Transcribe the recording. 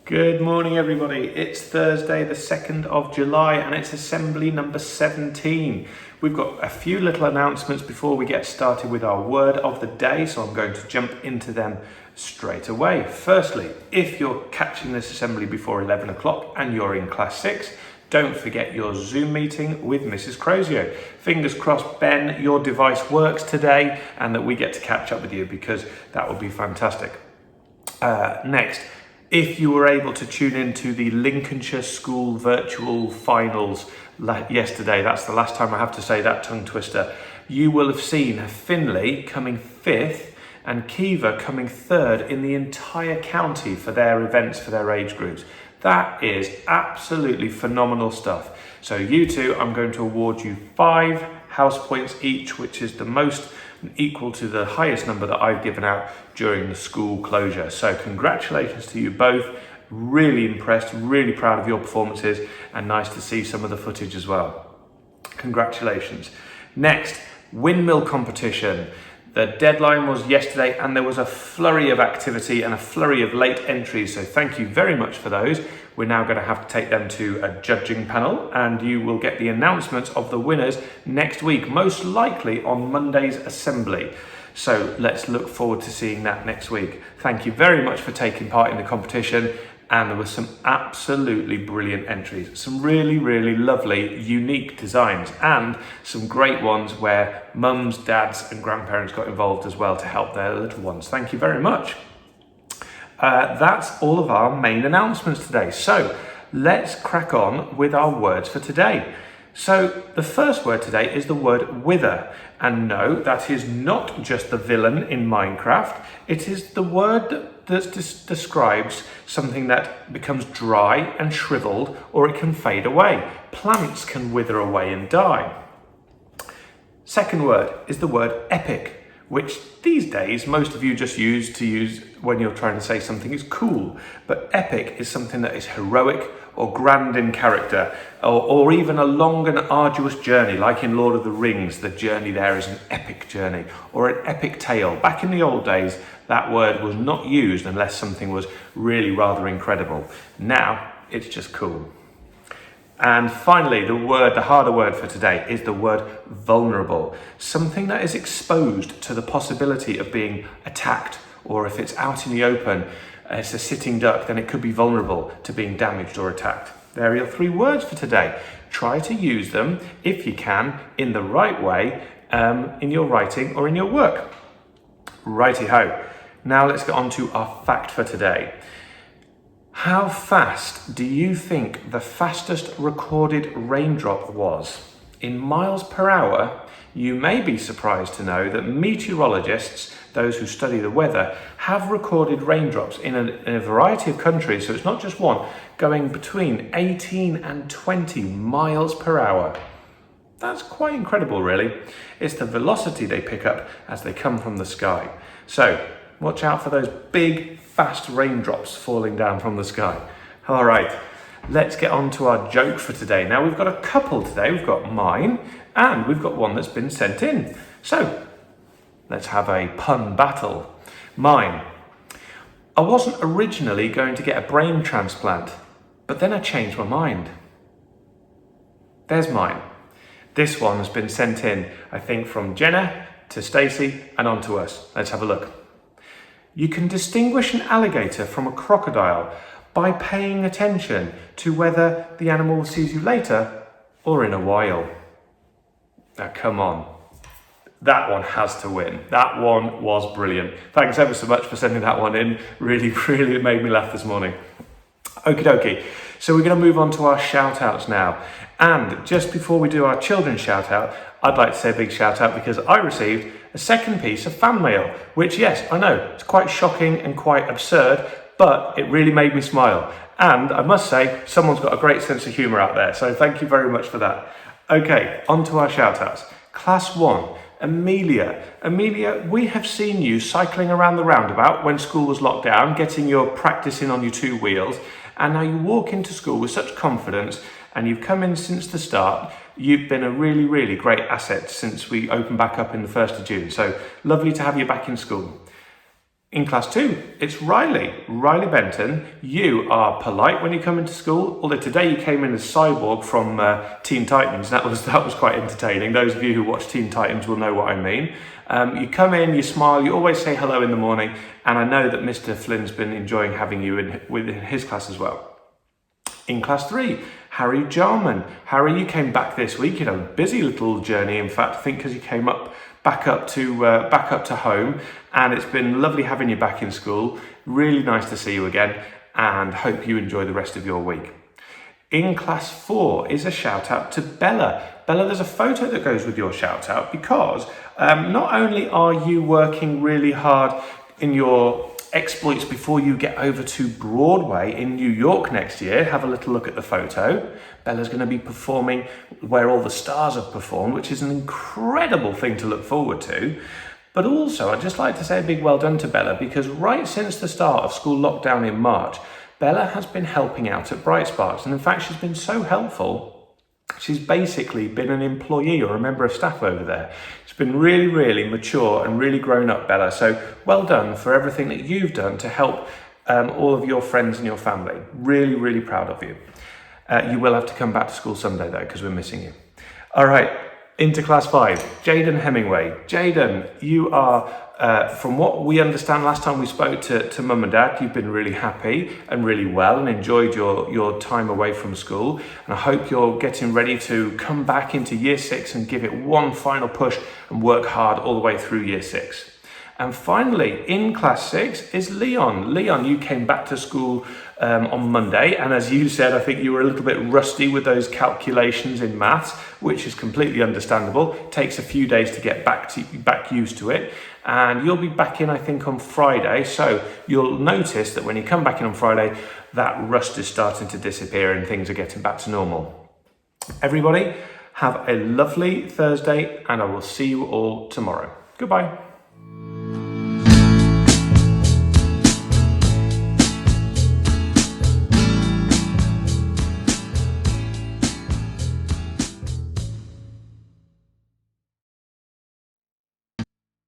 Good morning, everybody. It's Thursday, the 2nd of July, and it's assembly number 17. We've got a few little announcements before we get started with our word of the day, so I'm going to jump into them straight away. Firstly, if you're catching this assembly before 11 o'clock and you're in class 6, don't forget your Zoom meeting with Mrs. Crozier. Fingers crossed, Ben, your device works today and that we get to catch up with you, because that would be fantastic. Next, if you were able to tune into the Lincolnshire School virtual finals yesterday, that's the last time I have to say that tongue twister, you will have seen Finley coming 5th and Kiva coming 3rd in the entire county for their events for their age groups. That is absolutely phenomenal stuff. So you two, I'm going to award you 5 house points each, which is the most equal to the highest number that I've given out during the school closure. So congratulations to you both. Really impressed, really proud of your performances, and nice to see some of the footage as well. Congratulations. Next, windmill competition. The deadline was yesterday and there was a flurry of activity and a flurry of late entries, so thank you very much for those. We're now going to have to take them to a judging panel, and you will get the announcements of the winners next week, most likely on Monday's assembly. So let's look forward to seeing that next week. Thank you very much for taking part in the competition, and there were some absolutely brilliant entries, some really lovely, unique designs, and some great ones where mums, dads and grandparents got involved as well to help their little ones. Thank you very much. That's all of our main announcements today. So let's crack on with our words for today. So the first word today is the word wither. And no, that is not just the villain in Minecraft. It is the word that describes something that becomes dry and shriveled, or it can fade away. Plants can wither away and die. Second word is the word epic, which these days most of you just use when you're trying to say something is cool. But epic is something that is heroic or grand in character, or even a long and arduous journey, like in Lord of the Rings. The journey there is an epic journey, or an epic tale. Back in the old days, that word was not used unless something was really rather incredible. Now, it's just cool. And finally, the harder word for today is the word vulnerable. Something that is exposed to the possibility of being attacked, or if it's out in the open, it's a sitting duck, then it could be vulnerable to being damaged or attacked. There are your 3 words for today. Try to use them, if you can, in the right way, in your writing or in your work. Righty-ho. Now let's get on to our fact for today. How fast do you think the fastest recorded raindrop was? In miles per hour, you may be surprised to know that meteorologists, those who study the weather, have recorded raindrops in a variety of countries, so it's not just one, going between 18 and 20 miles per hour. That's quite incredible, really. It's the velocity they pick up as they come from the sky. So watch out for those big, fast raindrops falling down from the sky. All right, let's get on to our joke for today. Now, we've got a couple today. We've got mine, and we've got one that's been sent in. So let's have a pun battle. Mine. I wasn't originally going to get a brain transplant, but then I changed my mind. There's mine. This one has been sent in, I think, from Jenna to Stacey and on to us. Let's have a look. You can distinguish an alligator from a crocodile by paying attention to whether the animal sees you later or in a while. Now, come on. That one has to win. That one was brilliant. Thanks ever so much for sending that one in. Really made me laugh this morning. Okie dokie. So we're going to move on to our shout outs now. And just before we do our children's shout out, I'd like to say a big shout out because I received a second piece of fan mail, which, yes, I know, it's quite shocking and quite absurd, but it really made me smile. And I must say, someone's got a great sense of humour out there, so thank you very much for that. Okay, on to our shout outs. Class 1, Amelia. Amelia, we have seen you cycling around the roundabout when school was locked down, getting your practice in on your 2 wheels, and now you walk into school with such confidence, and you've come in since the start. You've been a really great asset since we opened back up in the 1st of June. So lovely to have you back in school. In class 2, it's Riley. Riley Benton, you are polite when you come into school, although today you came in as Cyborg from Teen Titans. That was quite entertaining. Those of you who watch Teen Titans will know what I mean. You come in, you smile, you always say hello in the morning, and I know that Mr. Flynn's been enjoying having you within his class as well. In class 3, Harry Jarman. Harry, you came back this week. You had a busy little journey, in fact, I think because you came back up to home, and it's been lovely having you back in school. Really nice to see you again, and hope you enjoy the rest of your week. In class 4 is a shout out to Bella. Bella, there's a photo that goes with your shout out because not only are you working really hard in your exploits before you get over to Broadway in New York next year. Have a little look at the photo. Bella's going to be performing where all the stars have performed, which is an incredible thing to look forward to. But also, I'd just like to say a big well done to Bella, because right since the start of school lockdown in March, Bella has been helping out at Bright Sparks, and in fact she's been so helpful. She's basically been an employee or a member of staff over there. She's been really, really mature and really grown up, Bella. So well done for everything that you've done to help all of your friends and your family. Really, really proud of you. You will have to come back to school someday though, because we're missing you. All right, into class 5, Jaidynn Hemingway. Jaidynn, you are, from what we understand last time we spoke to Mum and Dad, you've been really happy and really well and enjoyed your time away from school. And I hope you're getting ready to come back into year 6 and give it one final push and work hard all the way through year 6. And finally, in class 6 is Leon. Leon, you came back to school on Monday, and as you said, I think you were a little bit rusty with those calculations in maths, which is completely understandable. It takes a few days to get back used to it, and you'll be back in, I think, on Friday. So you'll notice that when you come back in on Friday, that rust is starting to disappear and things are getting back to normal. Everybody, have a lovely Thursday, and I will see you all tomorrow. Goodbye.